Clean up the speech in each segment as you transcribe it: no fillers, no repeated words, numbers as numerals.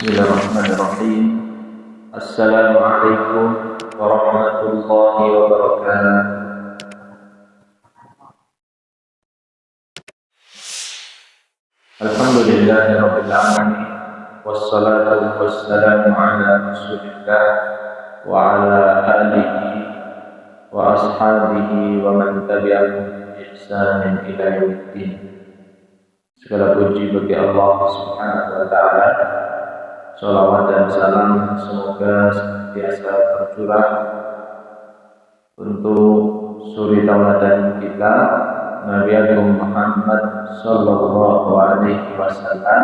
Bismillahirrahmanirrahim. Assalamualaikum warahmatullahi wabarakatuh. Alhamdulillahirabbil alamin wassalatu wassalamu ala Rasulillah wa ala alihi wa ashabihi wa man tabi'ahum bi ihsanin ila yaumiddin. Segala puji bagi Allah Subhanahu wa taala. Salawat dan salam semoga senantiasa tercurah untuk suri tauladan kita Nabi Agung Muhammad sallallahu alaihi wasallam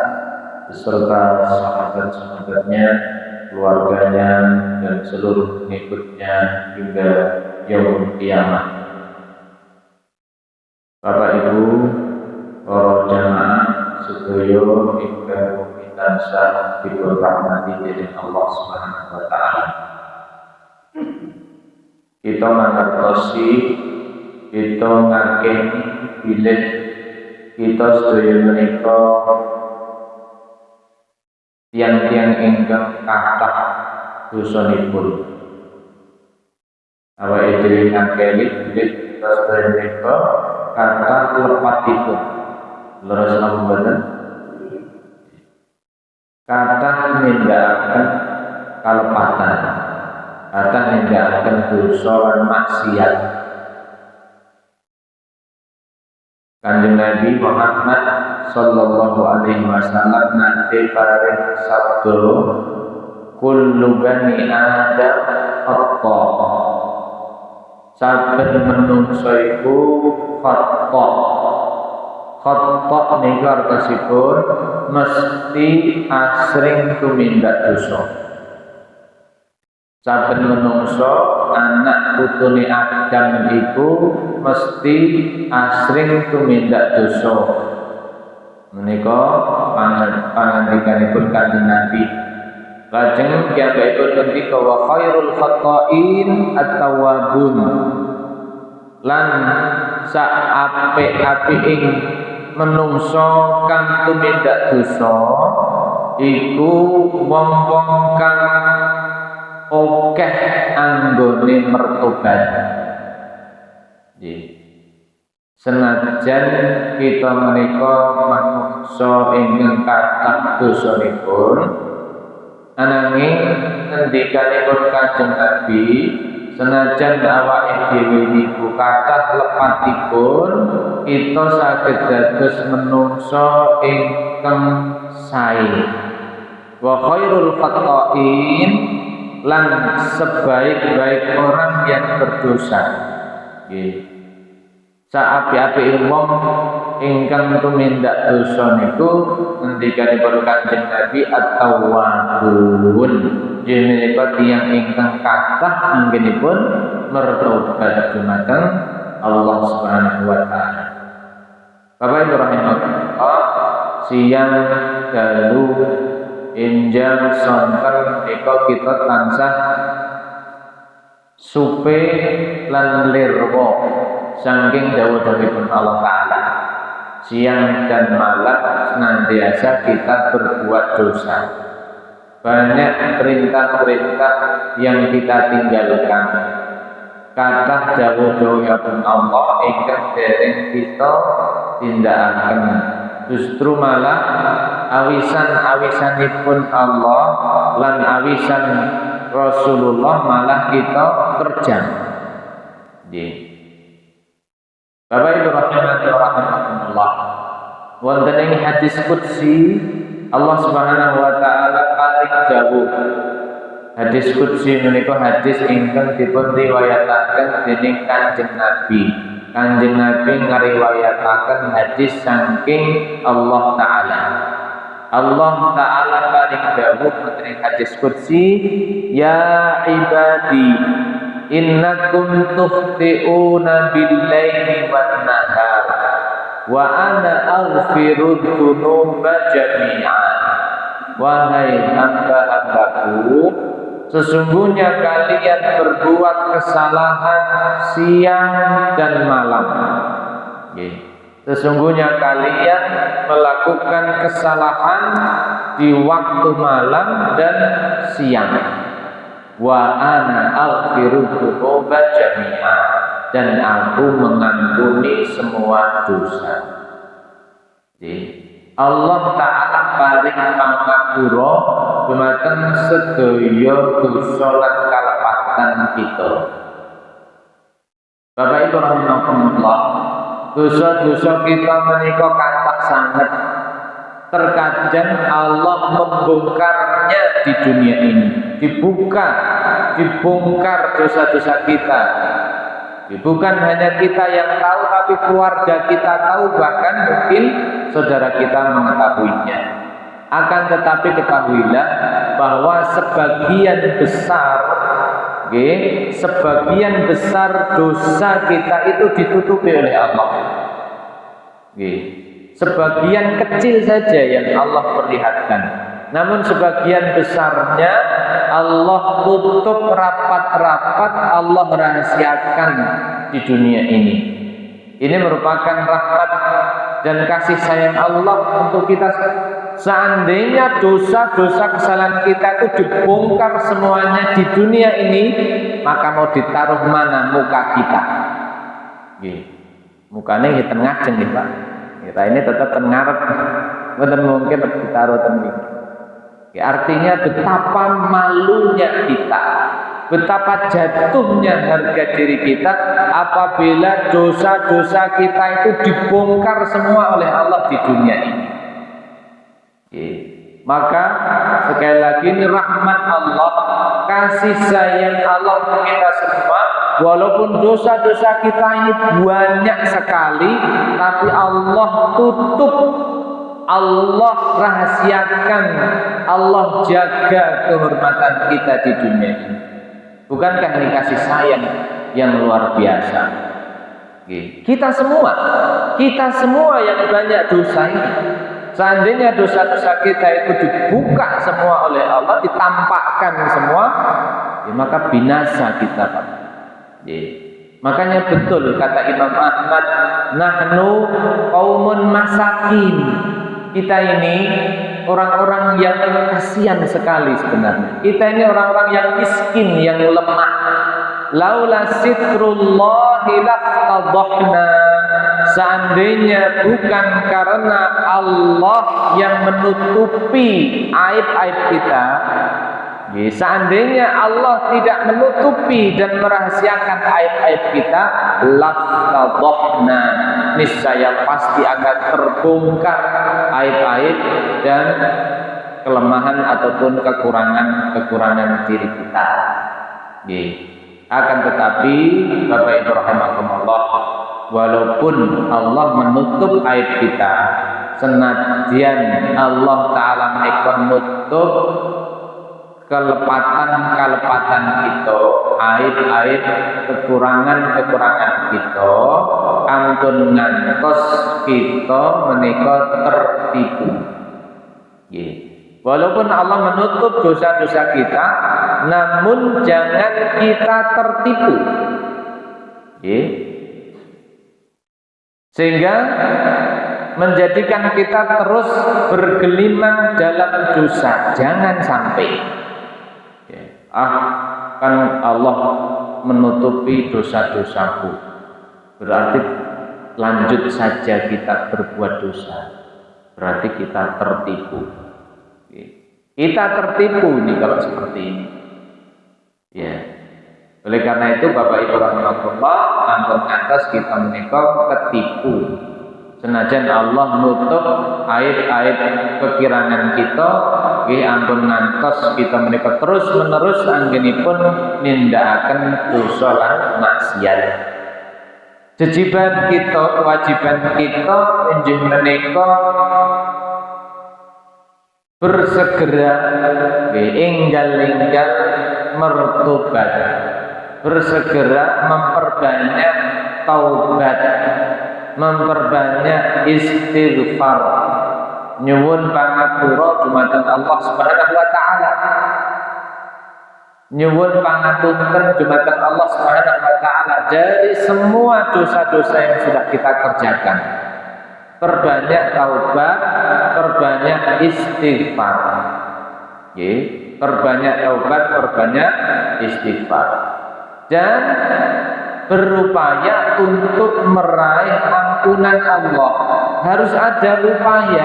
beserta sahabat-sahabatnya, keluarganya dan seluruh pengikutnya hingga yaumul qiyamah. Bapak Ibu, para jamaah sedaya ingkang tansah dirahmati dening Allah Subhanahu wa taala. Kita mangertosi, kita ngakeni bilih kita sedaya menika tiang-tiang ingkang kathah dosanipun. Awake dhewe ngakeni bilih kita sedaya menika kathah lepatipun. Leres napa mboten? Kathah nindakaken kalepatan, kathah nindakaken dosa lan maksiat. Kanjeng Nabi Muhammad sallallahu alaihi wasallam nate paring sabda, kullu bani Adam khata. Saben manungsa iku khata. Khata niku artosipun mesti asring tumindak dosa. Saben manungsa anak putune Adam iku mesti asring tumindak dosa. Menika pangandikanipun Kanjeng Nabi. Lajeng piyambakipun ngendika wa khairul khata'in at-tawwabun. Lan sak apik-apiking menungso kang tumindak dosa iku wong-wong kang akeh anggone mertobat. Senajan kita menika manungsa ingkang kathah dosanipun, ananging ngendikanipun Kanjeng Nabi, senajan awake dhewe niku kathah lepatipun, kita saged dados menungsa ingkang sae. Wa khairul khata'in, lan sebaik-baik orang yang berdosa. Nggih. Saapi-api wong ingkang tumindak dosa niku ngendikanipun Kanjeng Nabi at-tawwabun. Menika tiyang ingkang kathah anggenipun mertobat dumateng Allah Subhanahu wa taala. Bapak Ibu rahimakumullah, siang dalu enjang sonten menika kita tansah supe lan lirwa saking dawuh-dawuhipun Allah taala. Siang dan malam senantiasa kita berbuat dosa. Banyak perintah-perintah yang kita tinggalkan. Kathah dawuh-dawuhipun Allah ingkang dereng kita tindakaken. Justru malah awisan-awisanipun Allah lan awisan Rasulullah malah kita kerjaan. Bapak Ibu rahimakumullah, wonten ing hadis qudsi Allah Subhanahu wa taala paring dawuh. Hadis qudsi menika hadis ingkang dipun riwayataken dening Kanjeng Nabi. Kanjeng Nabi ngriwayataken hadis saking Allah taala. Allah taala paring dawuh wonten ing hadis qudsi, ya ibadi innakum tukhti'una bil-laili wan-nahar wa ana aghfiru dzunuba jami'an. Wahai hamba-hambaku, sesungguhnya kalian berbuat kesalahan siang dan malam. Sesungguhnya kalian melakukan kesalahan di waktu malam dan siang. Wa ana aghfiru dzunuba jami'a, dan aku mengampuni semua dosa. Jadi Allah Ta'ala paling pangapura dumateng sedaya dosa lan kalepatan kita. Bapak Ibu rahimakumullah, dosa-dosa kita menika kathah sanget. Terkadang Allah membongkarnya di dunia ini, dibongkar dosa-dosa kita. Bukan hanya kita yang tahu, tapi keluarga kita tahu, bahkan mungkin saudara kita mengetahuinya. Akan tetapi ketahuilah bahwa sebagian besar dosa kita itu ditutupi oleh Allah. Sebagian kecil saja yang Allah perlihatkan, namun sebagian besarnya Allah tutup rapat-rapat, Allah rahasiakan di dunia ini. Ini merupakan rahmat dan kasih sayang Allah untuk kita. Seandainya dosa-dosa kesalahan kita itu dibongkar semuanya di dunia ini, maka mau ditaruh mana muka kita? Mukanya di tengah nih Pak. Kita ini tetap tengarep, benar mungkin ditaruh tengah. Artinya betapa malunya kita, betapa jatuhnya harga diri kita apabila dosa-dosa kita itu dibongkar semua oleh Allah di dunia ini. Maka sekali lagi ini rahmat Allah, kasih sayang Allah untuk kita semua. Walaupun dosa-dosa kita ini banyak sekali, tapi Allah tutup, Allah rahasiakan, Allah jaga kehormatan kita di dunia ini. Bukankah ini kasih sayang yang luar biasa? Kita semua yang banyak dosa ini, seandainya dosa-dosa kita itu dibuka semua oleh Allah, ditampakkan semua, maka binasa kita, Pak. Makanya betul kata Imam Ahmad, nahnu qaumun masakin. Kita ini orang-orang yang kasihan sekali sebenarnya. Kita ini orang-orang yang miskin, yang lemah. Laula sitrullahi laftadhna. Seandainya bukan karena Allah yang menutupi aib-aib kita, seandainya Allah tidak menutupi dan merahasiakan aib-aib kita, laftadhna, niscaya pasti akan terbongkar aib-aib dan kelemahan ataupun kekurangan diri kita. Akan tetapi Bapak Ibu rahimakumullah, walaupun Allah menutup aib kita, senadyan Allah Ta'ala menutup kelepatan kita, aib-aib, kekurangan kita, ampun ngantos kita menika tertipu. Walaupun Allah menutup dosa-dosa kita, namun jangan kita tertipu. Sehingga menjadikan kita terus bergelimang dalam dosa. Jangan sampai. Kan Allah menutupi dosa-dosaku, berarti lanjut saja kita berbuat dosa, berarti kita tertipu. Kita tertipu nih kalau seperti ini. Oleh karena itu Bapak Ibu rahimakumullah, ampun atas kita menika ketipu. Senajan Allah nutup aib-aib kekirangan kita, ampun ngantos kita menika terus menerus anggenipun nindakaken dosa lan maksiat. Kewajiban kita injih menika bersegera enggal-enggal mertobat, bersegera memperbanyak taubat, memperbanyak istighfar, nyuwun pangapura dumateng Allah Subhanahu wa taala, nyuwun pangapunten dumateng Allah Subhanahu wa taala dari semua dosa-dosa yang sudah kita kerjakan. perbanyak taubat, perbanyak istighfar. Perbanyak taubat, perbanyak istighfar. Dan berupaya untuk meraih ampunan Allah. Harus ada upaya.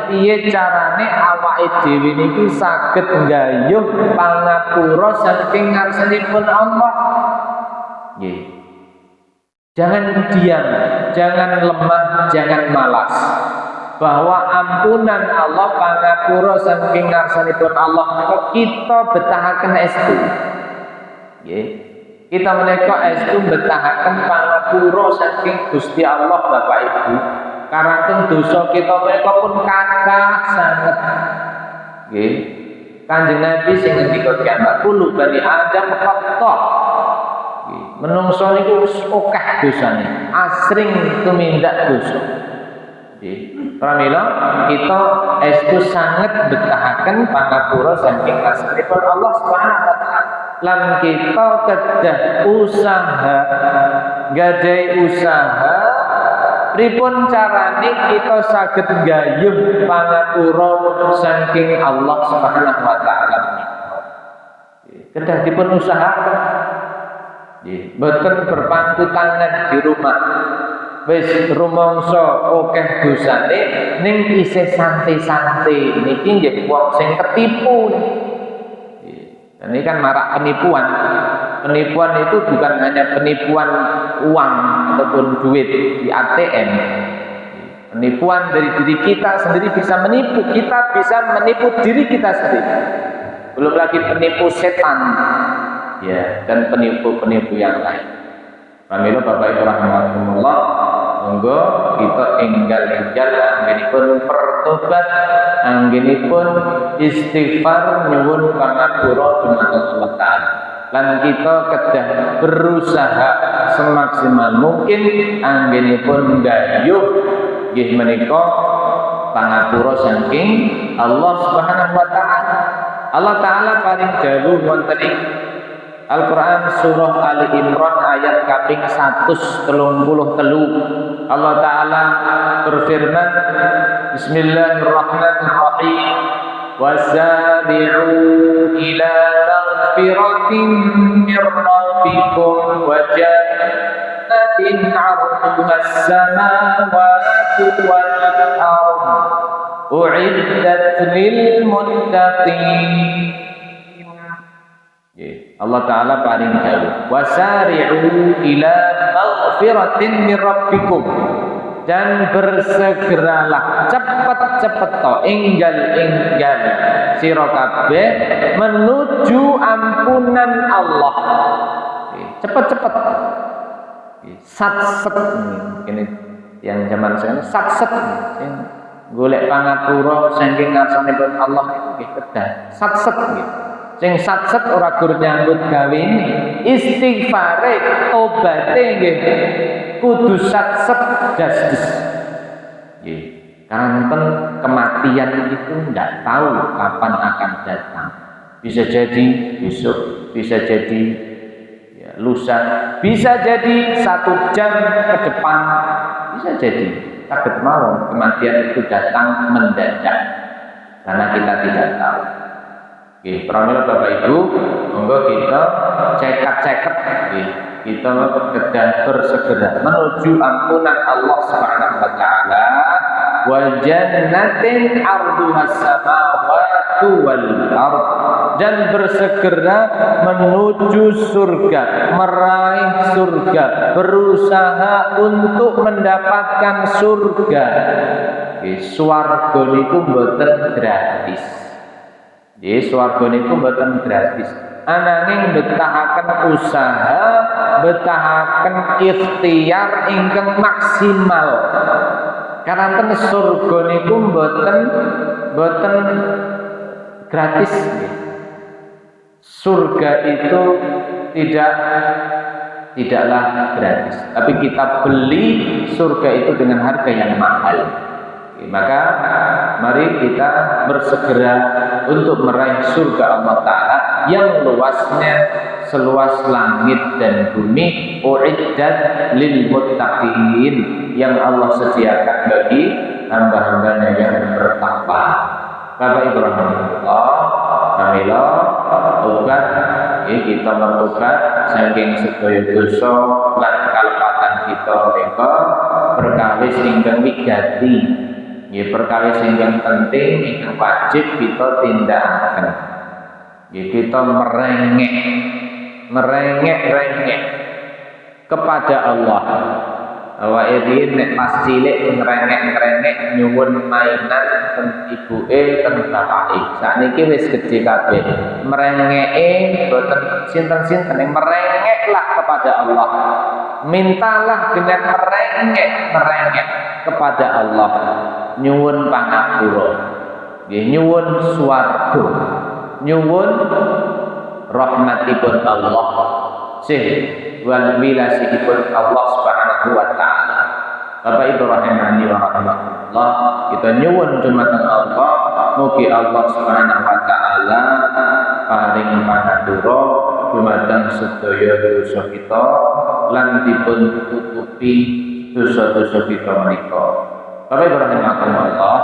Piye carane awake dhewe niki saged nggayuh pangapura saking ngarsanipun Allah. Jangan diam, jangan lemah, jangan malas. Bahwa ampunan Allah pangapura saking ngarsanipun Allah kita betahaken estu. Kita menika estu betahaken pangapura saking Gusti Allah Bapak Ibu. Karanten dosa kita menika pun kathah sanget. Kanjeng Nabi sing ngendika kiamat kulo bani Adam khata. Menungso niku wis akeh dosane, asring tumindak dosa. Pramila kita estu sanget betahaken pangapura saking ngarsanipun Allah Subhanahu wa taala. Lan kita kedah usaha gadai usaha pripun carane kita saged nggayuh pangapura saking Allah Subhanahu wa taala. Kedah dipun usahaken. Mboten berpangku tangan di rumah. Wis rumangsa akeh dosane ning isih santai-santai niki nggih wong sing ketipu. Ini kan marak penipuan. Penipuan itu bukan hanya penipuan uang ataupun duit di ATM. Penipuan dari diri kita sendiri bisa menipu. Kita bisa menipu diri kita sendiri. Belum lagi penipu setan. Dan penipu-penipu yang lain. Pramila Bapak Ibu rahimakumullah, monggo kita enggal-enggal anggenipun pertobat, anggenipun istighfar nyuwun pangapura dumateng Allah taala. Lan kita kedah berusaha semaksimal mungkin anggenipun nggayuh nggih menika pangapura saking Allah Subhanahu wa taala. Allah taala paring dawuh wonten ing Al-Quran surah Ali Imran ayat kaping 133. Allah Ta'ala berfirman, Bismillahirrahmanirrahim, Wasabi'u ila maghfiratin min rabbikum wa jannatin 'arduha as-samawati wal ardh u'iddat lil muttaqin. Allah Ta'ala paring dawuh wasari'u ila maghfiratin min rabbikum, dan bersegeralah cepet-cepet to enggal-enggal sira kabeh menuju ampunan Allah. Cepet-cepet satset ini yang zaman sekarang satset sing golek pangapura saking ngarsanipun Allah nggih kedah satset nggih. Sing satset ora gur nyambut gawe istighfare tobaté nggih kudu satset dasdes. Nggih. Karanten kematian itu ndak tahu kapan akan datang. Bisa jadi besok, bisa jadi lusa, bisa jadi 1 jam ke depan, bisa jadi saged mawon kematian itu datang mendadak karena kita tidak tahu. Pramila Bapak Ibu, monggo kita cekat-cekat, kita kedah bersegera menuju ampunan Allah Subhanahu wa taala. Wa jannatin 'arduhas samawati wal ardh, dan bersegera menuju surga, meraih surga, berusaha untuk mendapatkan surga. Swarga niku mboten gratis. Swarga niku mboten gratis. Ananging betahaken usaha, betahaken ikhtiar ingkang maksimal. Karanten surga niku mboten gratis. Surga itu tidaklah gratis, tapi kita beli surga itu dengan harga yang mahal. Maka mari kita bersegera untuk meraih surga Allah Ta'ala yang luasnya seluas langit dan bumi, uiddat lil muttaqin, yang Allah sediakan bagi hamba-hambanya yang bertakwa. Bapak Ibu rahimahullah, kamila tobat, kita bertobat saking sedaya dosa lan kalepatan kita menika perkawis ingkang wigati. Nggih, perkawis ingkang penting ingkang wajib kita tindakaken. Nggih, kita merengek kepada Allah. Awake dhewe nek pas cilik ngrengek nyuwun mainan ten ibuke ten bapake. Sakniki wis gedhe kabeh. Merengeke boten sinten-sinten, merengeklah kepada Allah. Mintalah dengan merengek kepada Allah. Nyuwun pangapura. Nggih, nyuwun swarga. Nyuwun rahmatipun Allah. Wal wilasihipun Allah Subhanahu wa taala. Bapak Ibu rahimani wa rahimakumullah, kita nyuwun dumateng Allah mugi Allah Subhanahu wa taala paring pangapura dumateng sedaya dosa kita lan dipun tutupi dosa-dosa kita menika. Bapak Ibu rahimakumullah,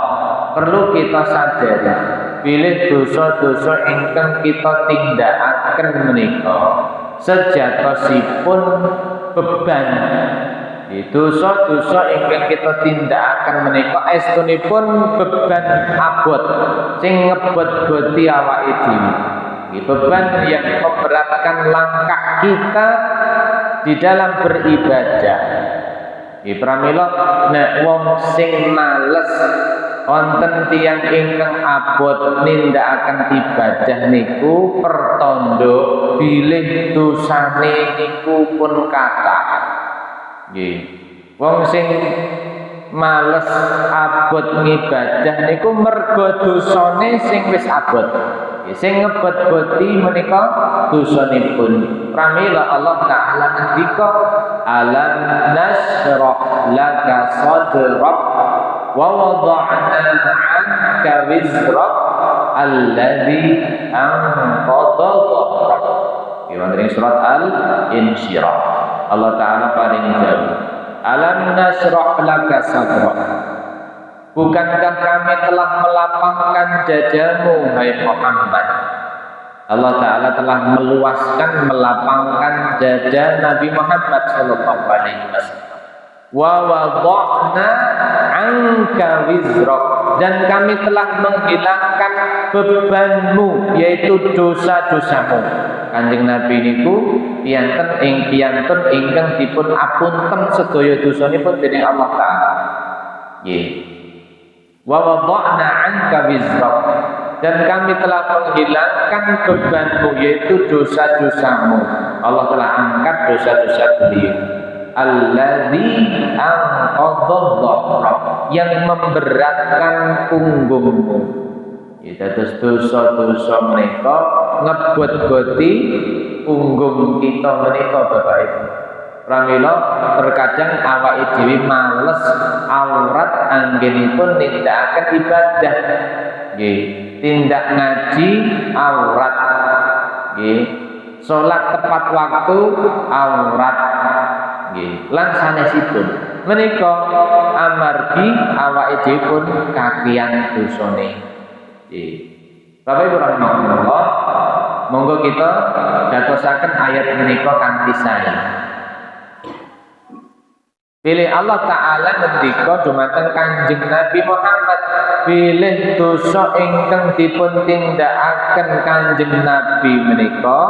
perlu kita sadari bilih dosa-dosa ingkang kita tindakaken menika sejatosipun beban. Dosa-dosa ingkang kita tindakaken menika estunipun beban abot sing ngebot-boti awake dhewe. Beban yang memberatkan langkah kita di dalam beribadah. Pramila nek wong sing males wonten tiyang ingkang abot nindakaken ibadah niku pertanda bilih dosane niku pun kathah. Nggih. Wong sing males abot ngibadah niku mergo dosane sing wis abot. Sing ngebot-boti menika dosanipun. Pramila Allah Ta'ala ngendika, alam nashrah laka sadrak wa wada'na 'anka wizrak alladzi anqadha dhahrak. Wonten surat Al-Insyirah. Allah Ta'ala paring dawuh, alam nashrah laka sadrak. Bukankah kami telah melapangkan dadamu, hai Muhammad? Allah Ta'ala telah meluaskan, melapangkan dada Nabi Muhammad sallallahu alaihi wasallam. Wa wada'na 'anka wizrak, dan kami telah menghilangkan bebanmu, yaitu dosa-dosamu. Kanjeng Nabi niku piyanten ingkang dipun apunten sedaya dosanipun dening Allah Ta'ala. Nggih. Wa wada'na 'anka wizrak, dan kami telah menghilangkan bebanmu, yaitu dosa-dosamu. Allah telah angkat dosa-dosa beliau. Alladzi anqadha dhahrak, yang memberatkan punggungmu. Terus dosa-dosa mereka ngebot-boti punggung kita menika, Bapak Ibu. Pramila terkadang awake dhewe males aurat anggenipun nindakaken ibadah. Nggih, tindak ngaji aurat. Nggih, salat tepat waktu aurat. Nggih, lan sanesipun menika amargi awake dhewe pun kakian dosane. Nggih. Bapak Ibu rahimahullah, monggo kita dadosaken ayat menika kanthi sae. Pilih Allah Ta'ala ngendika dumateng Kanjeng Nabi Muhammad, pilih dosa ingkang dipun tindakaken Kanjeng Nabi menika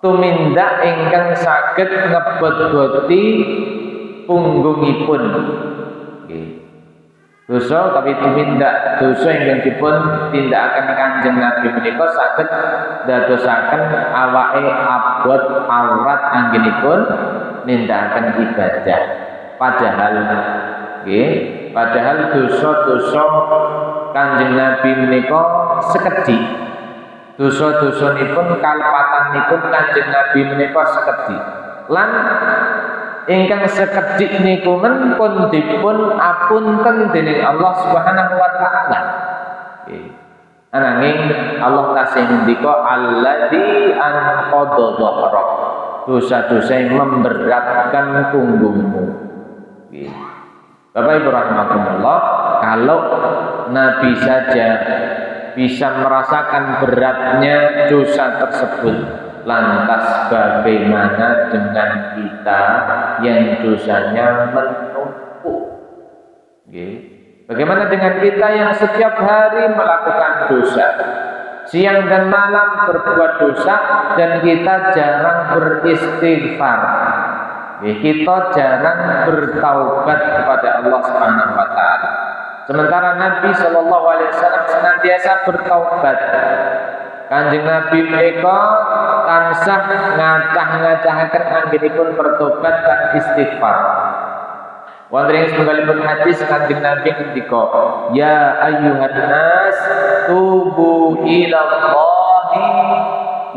tumindak ingkang saged ngebot-boti punggungipun. Dosa tapi tumindak dosa ingkang dipun tindakaken Kanjeng Nabi menika saged dadosaken awake abot aurat anggenipun nindakaken ibadah. Padahal dosa-dosa Kanjeng Nabi menika sekedhik. Dosa-dosanipun kalepatanipun Kanjeng Nabi menika sekedhik. Lan ingkang sekedhik niku men pun dipun apunten dening Allah Subhanahu wa taala. Ananging Allah tasih ngendika alladzi anqadha dhahrak. Dosa-dosa yang memberatkan punggungmu. Bapak Ibu rahimakumullah, kalau Nabi saja bisa merasakan beratnya dosa tersebut, lantas bagaimana dengan kita yang dosanya menumpuk? Bagaimana dengan kita yang setiap hari melakukan dosa, siang dan malam berbuat dosa, dan kita jarang beristighfar, kita jarang bertaubat kepada Allah Subhanahu wa taala. Sementara Nabi sallallahu alaihi wasallam senantiasa bertaubat. Kanjeng Nabi menika tansah ngatah-ngatahaken anggenipun bertobat dan istighfar. Wonten ing setunggalipun hadis Kanjeng Nabi ngendika, "Ya ayyuhan nas, tubu ila Allahi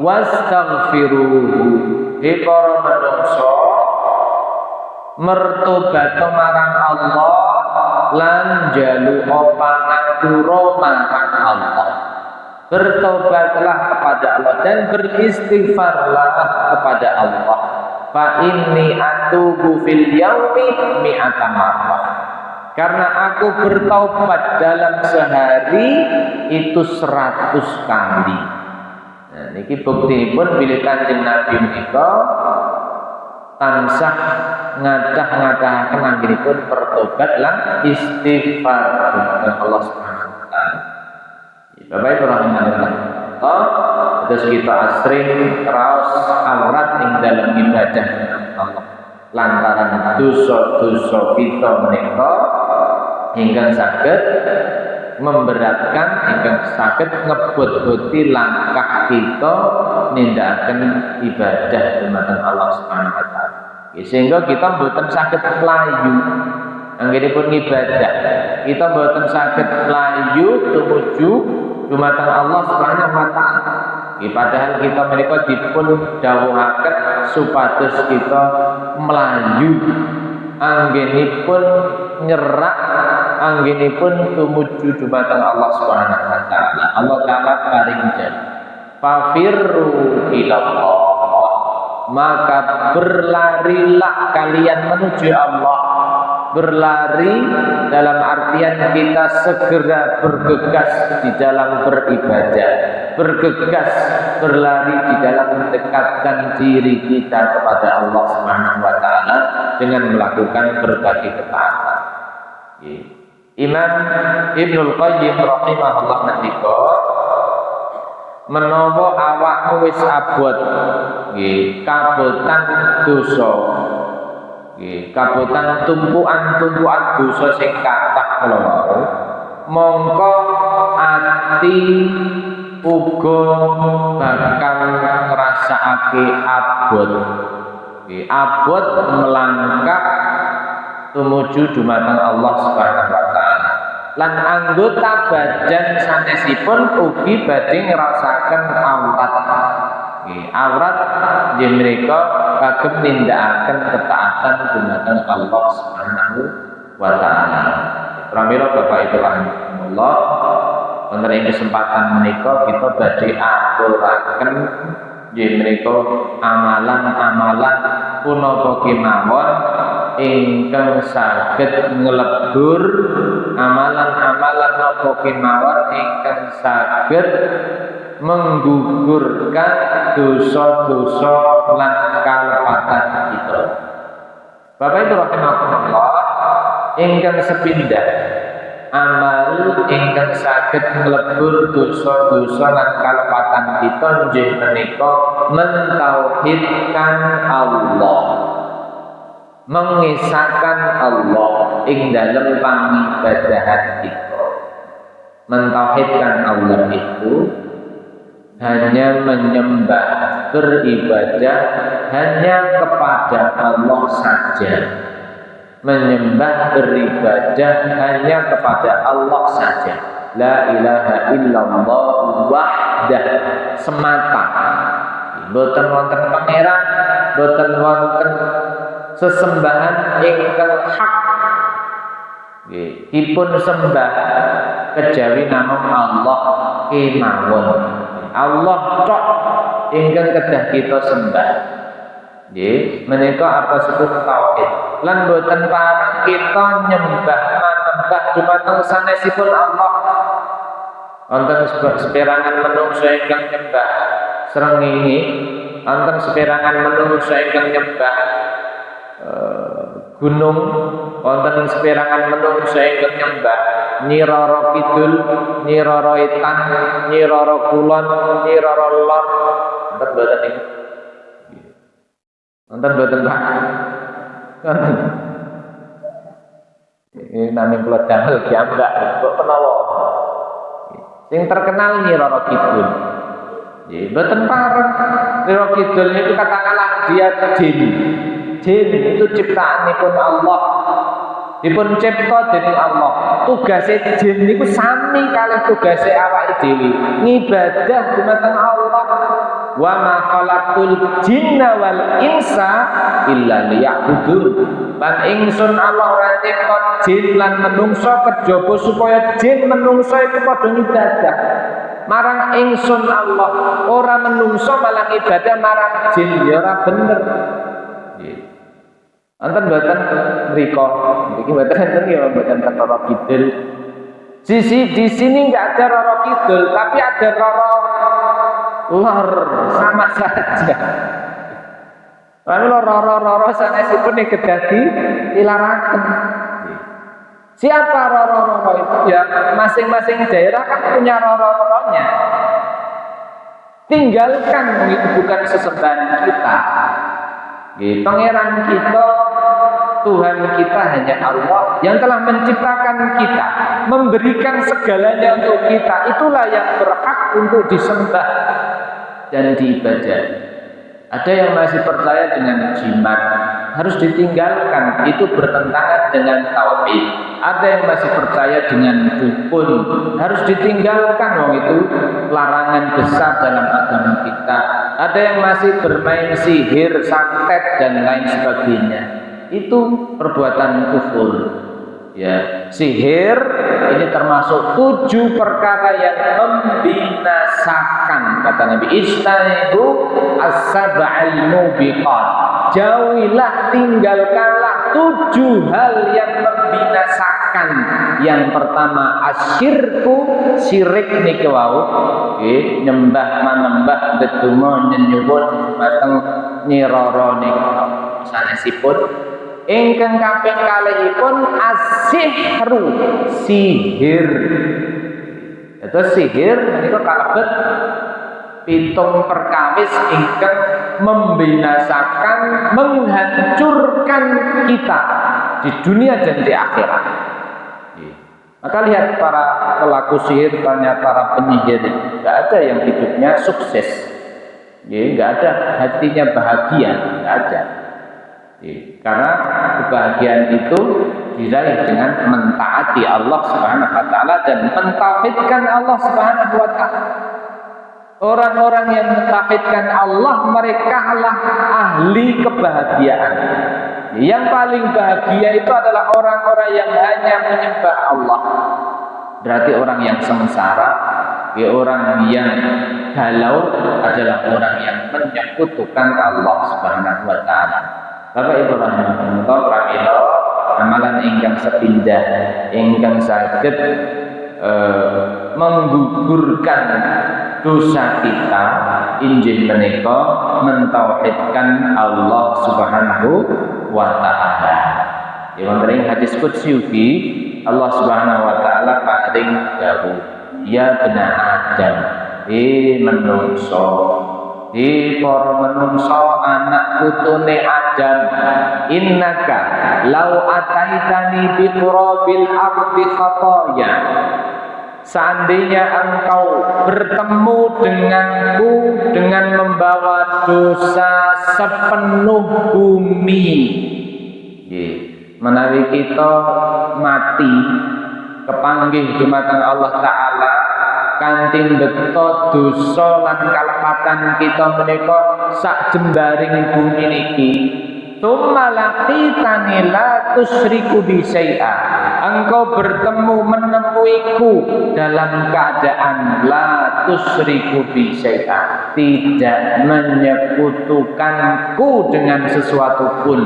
wastaghfiruhu." He para manungsa, mertobat marang Allah lan jaluka pangapura marang Allah. Bertobatlah kepada Allah dan beristighfarlah kepada Allah. Fa inni atubu fil yaumi mi'ata marrah. Karena aku bertaubat dalam sehari itu 100 kali. Nah, niki buktipun bilih Kanjeng Nabi menika tansah ngadah-ngadahaken anggenipun bertobat lan istighfar kepada Allah Subhanahu wa taala. Bapak Ibu rahimanipun terus kita asring raos awrat ing dalam ibadah Allah lantaran dosa-dosa kita menika ingkang saged memberatkan, ingkang saged ngebut-buti langkah kita nindakaken ibadah dumateng Allah Subhanahu wa taala. Sehingga kita mboten saged mlayu anggenipun ibadah. Kita mboten saged mlayu tumuju dumateng Allah Subhanahu wa taala. Padahal kita menika dipun dawuhaken supados kita mlayu anggenipun nyerak, anggenipun tumuju dumateng Allah Subhanahu wa taala. Allah taala paring janji, "Fafirru ilallah." Maka berlarilah kalian menuju Allah. Berlari dalam artian kita segera bergegas di dalam beribadah, bergegas berlari di dalam mendekatkan diri kita kepada Allah Subhanahu wa taala dengan melakukan berbagai ketaatan. Imam Ibnul Qayyim rahimahullah ngendika, menawa awakmu wis abot kabotan dosa, kabotan tumpuan-tumpuan dosa sing kathah kala wau, mongko ati uga bakal ngrasakake abot, abot melangkah tumuju dumateng Allah Subhanahu wa taala. Lan anggota badan sanesipun ugi badhe ngrasakaken awrat. Awrat nggih menika kagem nindakaken ketaatan dumateng Allah Subhanahu wa taala. Pramila Bapak Ibu rahimakumullah, wonten ing kesempatan menika kita badhe aturaken nggih menika amalan-amalan punapa kemawon ingkang saged nglebur, amalan-amalan napa kemawon ingkang saged menggugurkan dosa-dosa lan kalepatan kita. Bapak Ibu rahimakumullah, ingkang sepindah amal ingkang saged nglebur dosa-dosa lan kalepatan kita nggih menika mentauhidkan Allah, mengisahkan Allah ing dalam pangibadahan kita. Mentauhidkan Allah itu hanya menyembah, beribadah hanya kepada Allah saja. Menyembah, beribadah hanya kepada Allah saja. La ilaha illallah wahdah, semata. Boten wonten pangeran, boten wonten sesembahan ingkang hak. Dipun sembah kejawi namung Allah kemawon. Allah tok ingkang kedah kita sembah. Nggih, menika apa sebut tauhid. Lan boten pareng kita nyembah manembah dumateng sanesipun Allah. Wonten seperangan menungso ingkang nyembah srengenge, wonten seperangan menungso ingkang nyembah gunung, wonten seperangan menungso ingkang nyembah Nyi Roro Kidul, Nyi Roro Etan, Nyi Roro Kulon, Nyi Roro Lor. Wonten boten niku? Wonten boten, Pak? Wonten. Ini nami kula damel jambak kok menawa. Sing terkenal Nyi Roro Kidul. Nggih, boten pareng. Nyi Roro Kidul itu katakanlah dia jin. Jin itu ciptaanipun Allah. Dipun cipta dening Allah. Tugase jin niku sami kalih tugase awake dhewe, ngibadah dumateng Allah. Wa ma khalaqul jinna wal insa illa liya'budun. Lan ingsun Allah ora cipta jin lan menungso kejaba supaya jin menungso iku padha ngibadah marang ingsun Allah. Ora menungso malah ibadah marang jin, ya ora bener. Anten mboten mriko, iki mboten enten ya mboten Roro Kidul. Di sini enggak ada Roro Kidul, tapi ada Roro Lor, sama saja. Lalu Roro sanesipun nek kedah dilaraken. Siapa Roro itu? Ya masing-masing daerah kan punya Roro-Roronya. Tinggalkan itu bukan sesembahan kita. Pangeran kita, Tuhan kita hanya Allah yang telah menciptakan kita, memberikan segalanya untuk kita. Itulah yang berhak untuk disembah dan diibadahi. Ada yang masih percaya dengan jimat, harus ditinggalkan, itu bertentangan dengan tauhid. Ada yang masih percaya dengan dukun, harus ditinggalkan, itu larangan besar dalam agama kita. Ada yang masih bermain sihir, santet dan lain sebagainya, itu perbuatan kufur. Ya, sihir ini termasuk 7 perkara yang membinasakan. Kata Nabi, istanibu as-sab'al mubiqat. Jauhilah, tinggalkanlah 7 hal yang membinasakan. Yang pertama asyirku, syirik niki wau. Nggih, nyembah manembah ndedonga nyenyuwun mateng Nyi Roro niku sanesipun. Ingkang kaping kalihipun as-sihru, sihir. Itu sihir menika kalebet 7 perkawis ingkang membinasakan, menghancurkan kita di dunia dan di akhirat. Maka lihat para pelaku sihir, para penyihir, tidak ada yang hidupnya sukses, tidak ada hatinya bahagia, tidak ada. Karena kebahagiaan itu diraih dengan mentaati Allah Subhanahu wa taala dan mentauhidkan Allah Subhanahu wa taala. Orang-orang yang mentauhidkan Allah, mereka lah ahli kebahagiaan. Yang paling bahagia itu adalah orang-orang yang hanya menyembah Allah. Berarti orang yang sengsara, orang yang galau adalah orang yang menyekutukan Allah Subhanahu wa taala. Bapak Ibu rahimahumullah, pramila amalan ingkang sepindah ingkang saged menggugurkan dosa kita injih menika mentauhidkan Allah Subhanahu wa taala. Ya wonten ing hadis qudsi ugi Allah Subhanahu wa taala paring dawuh, ya bani Adam, menungso, para menungso anak putune Adam, innaka lau ataitani bi qurabil ardi khataya, seandainya engkau bertemu denganku dengan membawa dosa sepenuh bumi. Menawi kita mati kepanggih dumateng Allah taala kanthi mbeta dosa lan kalepatan kita menika sak jembaring bumi niki, tsumma laqitani la tusyriku bi syai'a, engkau bertemu menemuiku dalam keadaan la tusyriku bi syai'an, tidak menyekutukanku dengan sesuatu pun.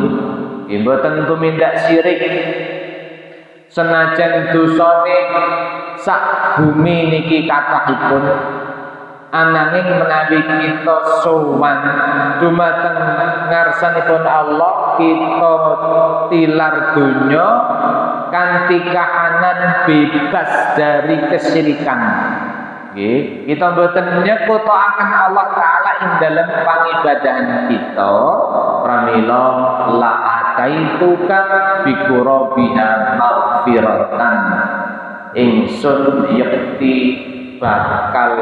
Mboten tumindak syirik. Senajan dosane sak bumi niki kathahipun, ananging menawi kita sowan dumateng ngarsanipun Allah, kita tilar donya kanthi kahanan bebas dari kesyirikan. Nggih, kita mboten nyekutoaken Allah taala ing dalem pangibadahan kita. Pramila la ataituka bi qurabiha maghfiratan, ingsun yakti bakal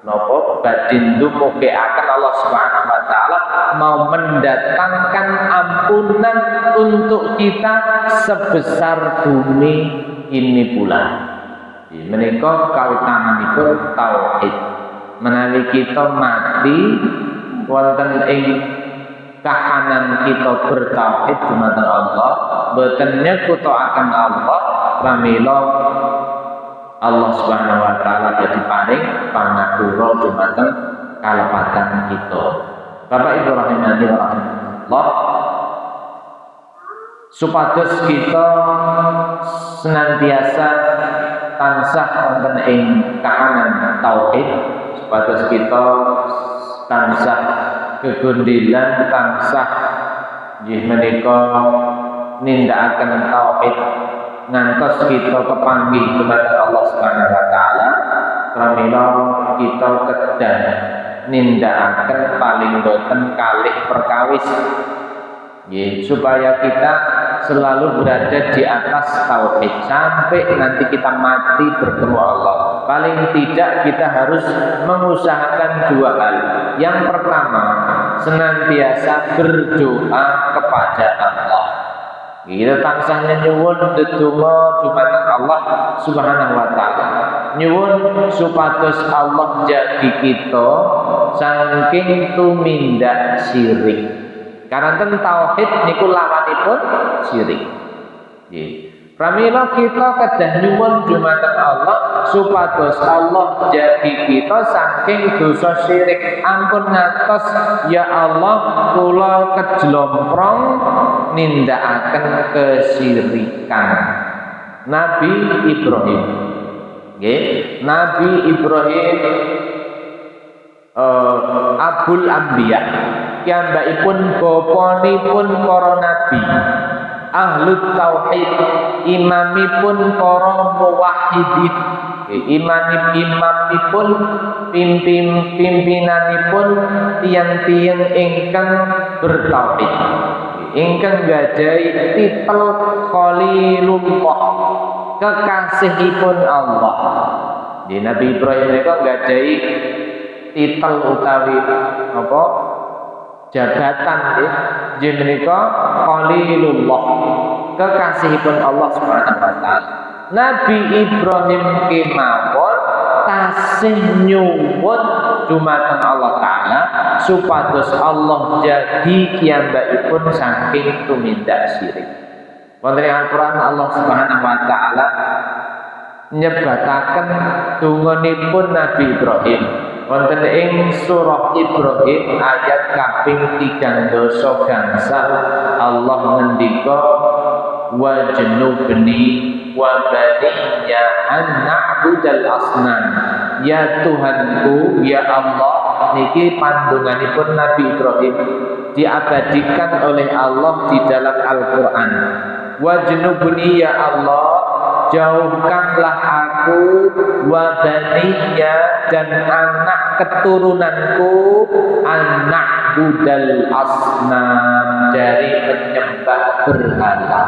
nopo badhe ndumukeaken Allah Subhanahu wa taala mau mendatangkan ampunan untuk kita sebesar bumi ini pula. Menika kautamanipun tauhid. Menawi kita mati wonten ing kahanan kita bertauhid dumateng Allah, boten nyekutoaken Allah, pramila Allah Subhanahu wa taala jadi paring pangapura dumateng kalepatan kita. Bapak Ibu rahimani wa rahimakumullah, supados kita senantiasa tansah wonten ing kahanan tauhid, supados kita tansah kegundilan, tansah nggih menika nindakaken tauhid ngantos kita kepanggih dumateng Allah Subhanahu wa taala. Pramila kita kedah nindakaken paling boten kalih perkawis nggih, supaya kita selalu berada di atas tauhid sampai nanti kita mati bertemu Allah. Paling tidak kita harus mengusahakan dua hal. Yang pertama, senantiasa berdoa kepada Allah. Kita tansah nyuwun ndedonga dumateng Allah Subhanahu wa taala. Nyuwun supados Allah jagi kita saking tumindak syirik. Karena tauhid niku lawanipun syirik. Nggih. Pramila kita kedah nyuwun dumateng Allah supados Allah jagi kita saking dosa syirik. Ampun ngantos ya Allah kula kejlomprong nindakaken kesyirikan. Nabi Ibrahim. Nggih, Nabi Ibrahim Abul Anbiya, piyambakipun bapanipun para nabi, ahlut tauhid, imamipun para muwahhidin, imamipun pimpinanipun tiang-tiang ingkang bertauhid, ingkang gadhahi titel Khalilullah, kekasihipun Allah. Di Nabi Ibrahim menika gadhahi titel utawi apa jabatan nggih menika Khalilullah, kekasihipun Allah Subhanahu wa taala. Nabi Ibrahim kemawon tasih nyuwun dumateng Allah taala supados Allah jadi kiyambakipun saking tumindak syirik. Wonten ing Al-Qur'an Allah Subhanahu wa taala nyebataken donganipun Nabi Ibrahim. Wonten ing surah Ibrahim ayat kaping 13 gangsal Allah ngendika wajnubni wa baniya an na'budal asnam. Ya Tuhanku, ya Allah, niki pandunganipun Nabi Ibrahim diabadikan oleh Allah di dalam Al-Qur'an. Wajnubni ya Allah, jauhkanlah aku wa baniya dan anak keturunanku anak budal asnam dari menyembah berhala.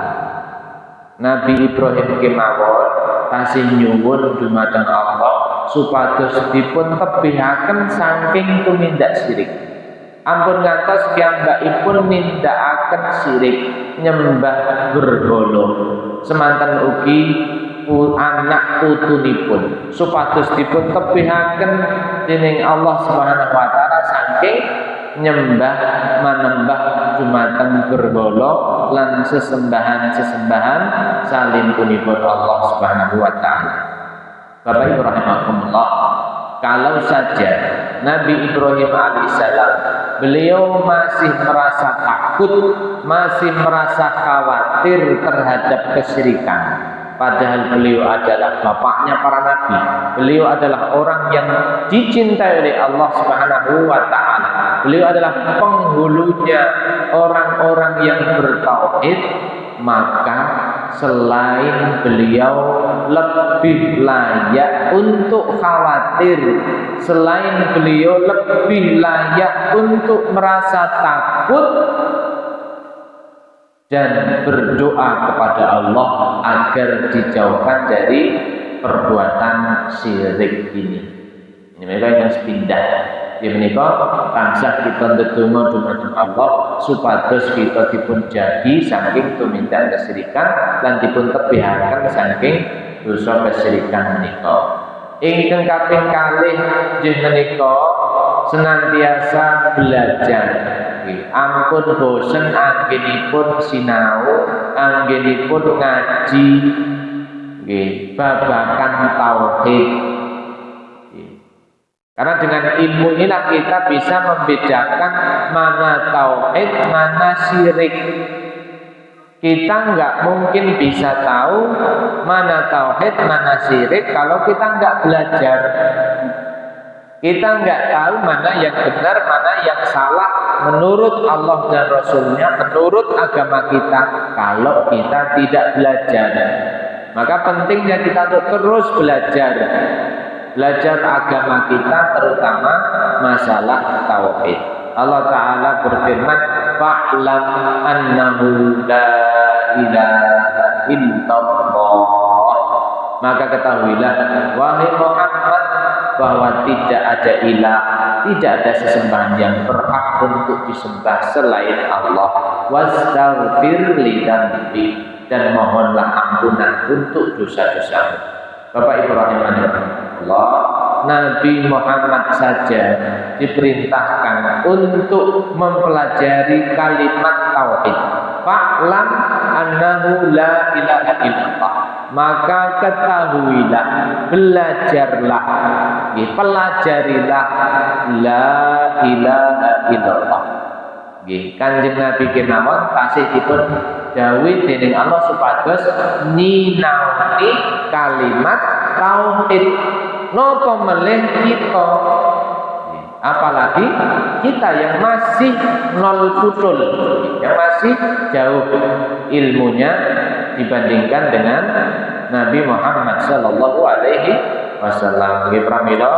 Nabi Ibrahim kemawon tasih nyuwun dumateng Allah supados dipun tebihaken saking tumindak syirik. Ampun ngantos piyambakipun nindakaken syirik nyembah berhala. Semanten ugi anak putunipun supados dipun tebihaken dening Allah Subhanahu wa taala saking nyembah manembah dumateng berhala lan sesembahan-sesembahan salimpunipun Allah Subhanahu wa taala. Bapak Ibu rahimakumullah, kalau saja Nabi Ibrahim alaihissalam beliau masih merasa takut, masih merasa khawatir terhadap kesyirikan, padahal beliau adalah bapaknya para nabi, beliau adalah orang yang dicintai oleh Allah Subhanahu wa taala, beliau adalah penghulunya orang-orang yang bertauhid, maka selain beliau lebih layak untuk khawatir, selain beliau lebih layak untuk merasa takut dan berdoa kepada Allah agar dijauhkan dari perbuatan syirik ini. Ini mereka yang sepindah. Di menika tansah kita ndedonga dumateng Allah supados kita dipun jagi saking tumindak kesyirikan lan dipun tebihaken saking dosa kesyirikan menika. Ingkang kaping kalih nggih menika senantiasa belajar. Ampun bosen anggenipun sinau, anggenipun ngaji nggih babagan tauhid. Karena dengan ilmu inilah kita bisa membedakan mana tauhid, mana syirik. Kita nggak mungkin bisa tahu mana tauhid, mana syirik kalau kita nggak belajar. Kita nggak tahu mana yang benar, mana yang salah menurut Allah dan Rasulnya, menurut agama kita kalau kita tidak belajar. Maka pentingnya kita untuk terus belajar agama kita, terutama masalah tauhid. Allah Ta'ala berfirman, fa'lam annahu la ilaha illallah. Maka ketahuilah, wahai Muhammad, bahwa tidak ada ilah, tidak ada sesembahan yang berhak untuk disembah selain Allah. Wastaghfir li dzambi, dan mohonlah ampunan untuk dosa-dosamu. Bapak Ibu rahimanillah, Nabi Muhammad saja diperintahkan untuk mempelajari kalimat tauhid. Fa'lam annahu la ilaha illallah. Maka ketahuilah, belajarlah, pelajarilah la ilaha illallah. Kanjeng Nabi kemawon tasih dipun dawuh dening Allah supados nyinaoni kalimat tauhid. Napa melih kita, apalagi kita yang masih nol futul, yang masih jauh ilmunya dibandingkan dengan Nabi Muhammad sallallahu alaihi wasallam. Nggih pramila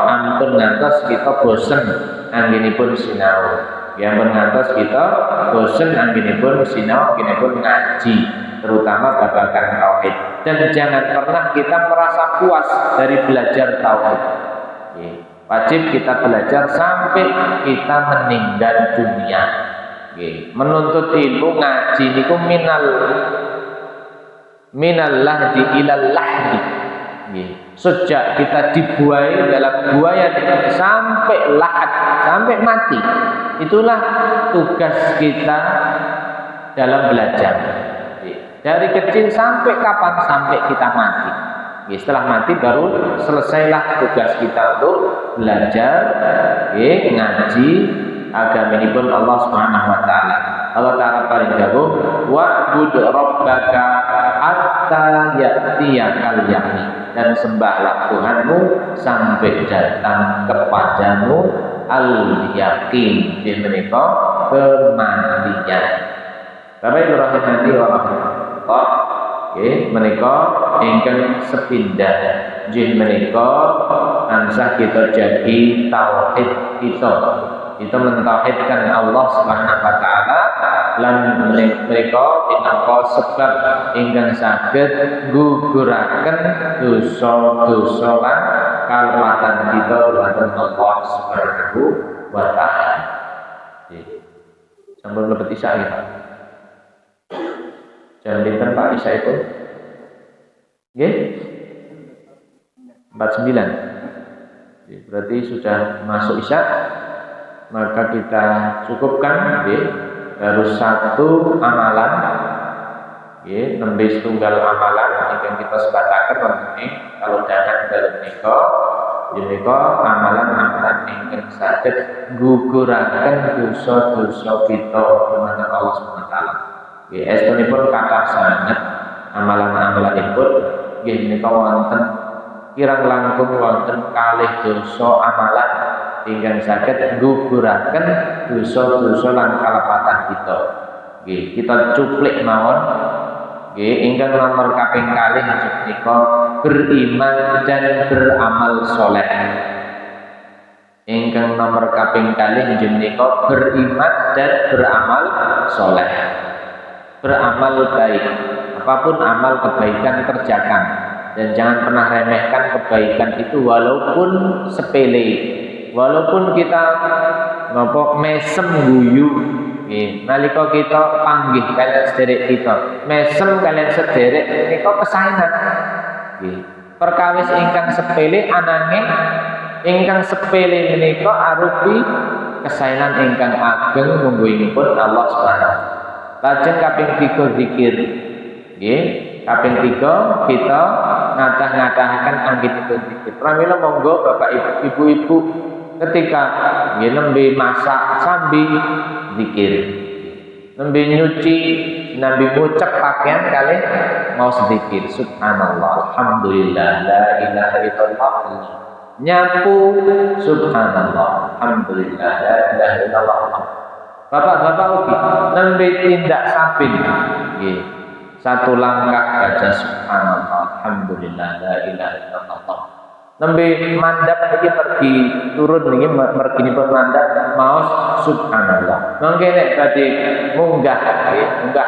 ampun ngantos kita bosen anggenipun sinau. Ya ampun ngantos kita bosen anggenipun sinau, anggenipun ngaji, terutama babagan tauhid. Dan jangan pernah kita merasa puas dari belajar tauhid. Wajib kita belajar sampai kita meninggal dunia. Menuntut ilmu ngaji niku minal lahdi ilal lahdi. Sejak kita dibuai dalam buayan sampai lahat, sampai mati. Itulah tugas kita dalam belajar. Dari kecil sampai kapan? Sampai kita mati. Setelah mati baru selesailah tugas kita untuk belajar, ngaji agaminipun Allah Subhanahu wa taala. Allah Ta'ala paling dawuh, wa'bud rabbaka hatta ya'tiyakal yaqin, dan sembahlah Tuhanmu sampai datang kepadamu al-yaqin, di menika kematian. Bapak Ibu rahimani wa rahmatullah, menika ingkang sepindah nggih menika tansah kita jadi tauhid kita mentauhidkan Allah Subhanahu wa taala lan menika minangka sebab ingkang saged guguraken dosa-dosa lan kalpatan kita dhateng Allah Subhanahu wa taala. Sampun lebet isya ya. Jam pinten Pak isya itu? Nggih? 49. Berarti sudah masuk isya. Maka kita cukupkan harus satu amalan, ya, nembe setunggal amalan yang kita sebatakan mengenai kalau dalam nikah, menika amalan-amalan ingkang saged guguraken dosa-dosa kita dumateng Allah Subhanahu wa taala. Nggih, estunipun kathah sanget amalan-amalanipun nggih menika wonten kirang langkung wonten kalih dosa amalan ingkang saged guguraken dosa-dosa lan kalepatan kita. Nggih, kita cuplik mawon. Nggih, ingkang nomor kaping kalih menika beriman dan beramal soleh. Ingkang nomor kaping kalih menika beriman dan beramal soleh. Beramal baik, apapun amal kebaikan kerjakan, dan jangan pernah remehkan kebaikan itu walaupun sepele, walaupun kita nopo mesem guyu. Nalika kita panggih kalian sederek kita, mesem kalian sederek menika kesaenan. Perkawis ingkang sepele ananging ingkang sepele menika arupi kesaenan ingkang ageng mungguhipun Allah Subhanahu. Lajeng kaping 3 zikir. Nggih, kaping 3 kita ngadah-ngadahaken anggenipun zikir. Pramila monggo Bapak Ibu, ketika nggih nembe masak sambil zikir, nembe nyuci nambi ngucap pakaian kali mau sedikit subhanallah alhamdulillah la ilaha illallah, nyapu subhanallah alhamdulillah la ilaha illallah. Bapak-bapak ugi nembe tindak sabin nggih, satu langkah baca subhanallah alhamdulillah la ilaha illallah. Nembe mandap iki pergi turun niki merginipun mandap maos subhanallah. Mangke nek badhe munggah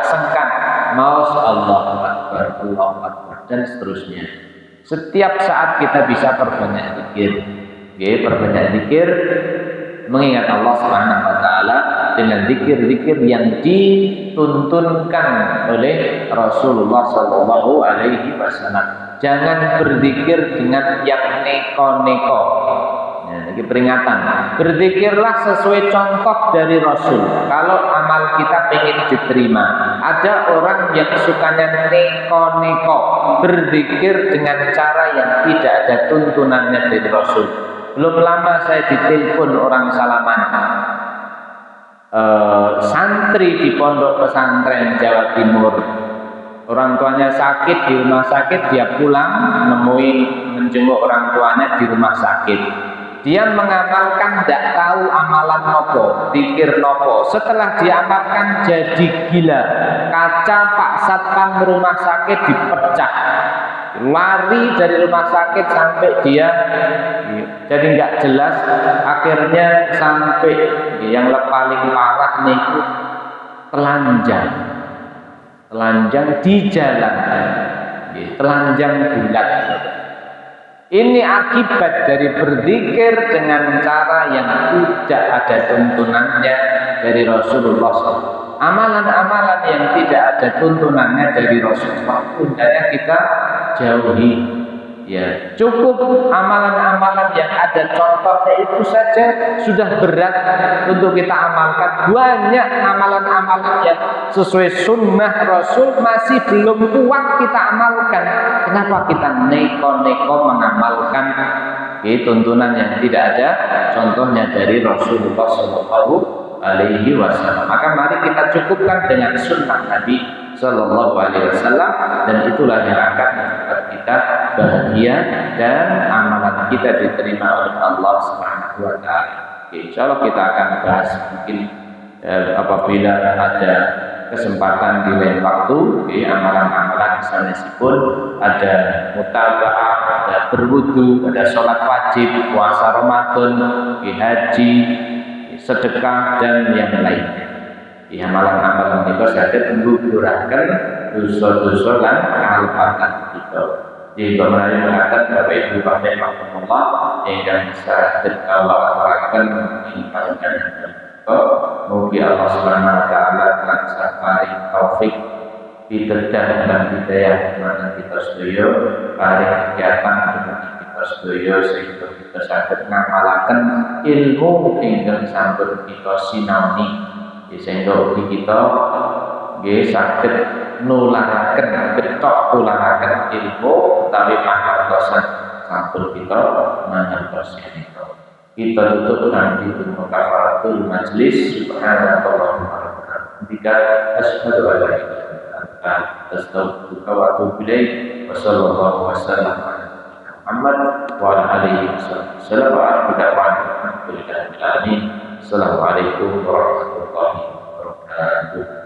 sengkan maos Allahu akbar dan seterusnya. Setiap saat kita bisa perbanyak zikir. Nggih, perbanyak zikir mengingat Allah Subhanahu wa taala dengan zikir-zikir yang dituntunkan oleh Rasulullah sallallahu alaihi wasallam. Jangan berzikir dengan yang neko-neko. Ya, ini peringatan. Berzikirlah sesuai contoh dari Rasul. Kalau amal kita ingin diterima, ada orang yang sukanya neko-neko, berzikir dengan cara yang tidak ada tuntunannya dari Rasul. Belum lama saya ditelepon orang Salaman, santri di pondok pesantren Jawa Timur. Orang tuanya sakit di rumah sakit, dia pulang menjenguk orang tuanya di rumah sakit. Dia mengamalkan tidak tahu amalan nopo, zikir nopo. Setelah diamalkan jadi gila. Kaca Pak Satpam rumah sakit dipecah. Lari dari rumah sakit sampai dia jadi nggak jelas. Akhirnya sampai yang paling parah nih telanjang di jalan, telanjang bulat. Ini akibat dari berzikir dengan cara yang tidak ada tuntunannya dari Rasulullah SAW. Amalan-amalan yang tidak ada tuntunannya dari Rasulullah hendaknya kita jauhi. Ya, cukup amalan-amalan yang ada contohnya itu saja sudah berat untuk kita amalkan. Banyak amalan-amalan yang sesuai sunnah Rasul masih belum kuat kita amalkan. Kenapa kita neko-neko mengamalkan tuntunan yang tidak ada contohnya dari Rasulullah Shallallahu Alaihi Wasallam? Maka mari kita cukupkan dengan sunnah Nabi Sallallahu Alaihi Wasallam, dan itulah yang akan membuat kita bahagia dan amalan kita diterima oleh Allah Subhanahu Wa Taala. Insya Allah kita akan bahas mungkin apabila ada kesempatan di lain waktu, amalan-amalan misalnya pun ada mutabaah, ada berwudu, ada sholat wajib, puasa Ramadan, haji, sedekah dan yang lainnya. Amalan-amalan kita saja menggugurkan dosa-dosa dan kehalpatan kita. Jadi pemerintah mengatakan Bapak Ibu Bapak Allah yang bisa terkawakan mengingatkan kita. Moga Allah Subhanahu Wa Taala lancar paling taufik diterjang dan hidayah mana kita sedaya paling kegiatan dengan kita sedaya sehingga kita saged ngamalaken ilmu ingkang sampun kita sinaoni. sehingga ugi kita nggih saged nularaken ketok nularaken ilmu utawi pangertosan sampun kita mangertos menika. Kita tutup nanti dengan kafaratul majlis. Subhanallah ketika asyhadu an la ilaha illa anta astaghfiruka wa atubu ilaik. Wa sallallahu wasallam ala Muhammad wa ala alihi wasallam wa alhamdulillahi rabbil alamin. Assalamualaikum warahmatullahi wabarakatuh.